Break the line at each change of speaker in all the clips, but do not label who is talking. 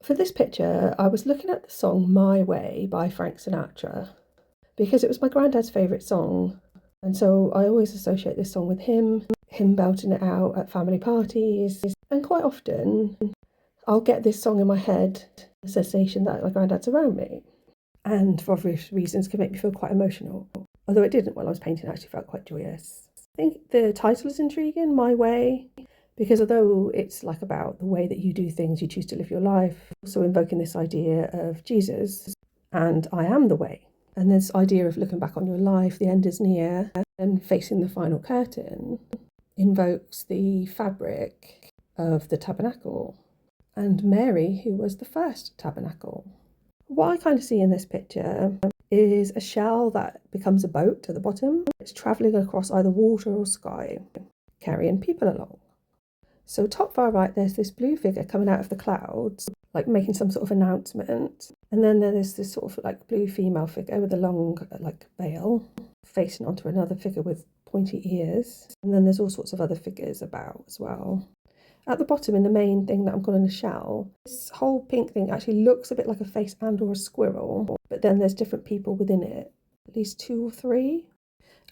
For this picture, I was looking at the song My Way by Frank Sinatra because it was my granddad's favourite song. And so I always associate this song with him belting it out at family parties. And quite often, I'll get this song in my head, the sensation that my granddad's around me. And for obvious reasons, can make me feel quite emotional. Although it didn't while I was painting, I actually felt quite joyous. I think the title is intriguing, My Way, because although it's like about the way that you do things, you choose to live your life, also invoking this idea of Jesus and I am the way. And this idea of looking back on your life, the end is near, and facing the final curtain invokes the fabric of the tabernacle and Mary, who was the first tabernacle. What I kind of see in this picture is a shell that becomes a boat at the bottom. It's travelling across either water or sky, carrying people along. So top far right, there's this blue figure coming out of the clouds, like making some sort of announcement. And then there's this sort of like blue female figure with a long like veil facing onto another figure with pointy ears. And then there's all sorts of other figures about as well. At the bottom in the main thing that I'm calling a shell, this whole pink thing actually looks a bit like a face and or a squirrel, but then there's different people within it, at least 2 or 3.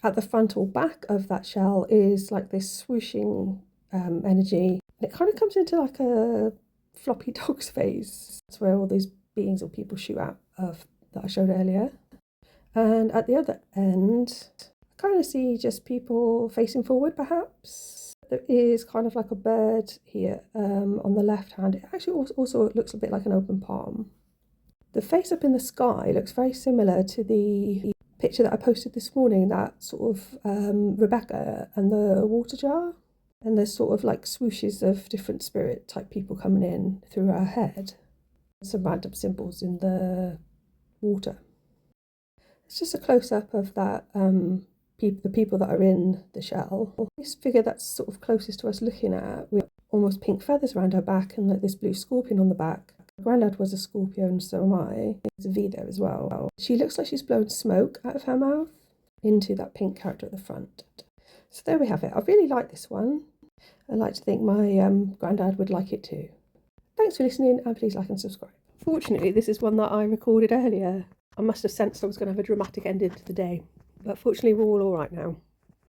At the front or back of that shell is like this swooshing energy. And it kind of comes into like a floppy dog's face. That's where all these beings or people shoot out of that I showed earlier. And at the other end, I kind of see just people facing forward perhaps. There is kind of like a bird here on the left hand. It actually also looks a bit like an open palm. The face up in the sky looks very similar to the picture that I posted this morning, that sort of Rebecca and the water jar. And there's sort of like swooshes of different spirit type people coming in through her head. Some random symbols in the water. It's just a close-up of that the people that are in the shell. This figure that's sort of closest to us looking at, with almost pink feathers around her back and like this blue scorpion on the back. Grandad was a Scorpio and so am I. There's a V there as well. She looks like she's blown smoke out of her mouth into that pink character at the front. So there we have it. I really like this one. I like to think my granddad would like it too. Thanks for listening and please like and subscribe. Fortunately, this is one that I recorded earlier. I must have sensed I was going to have a dramatic ending to the day, but fortunately we're all right now.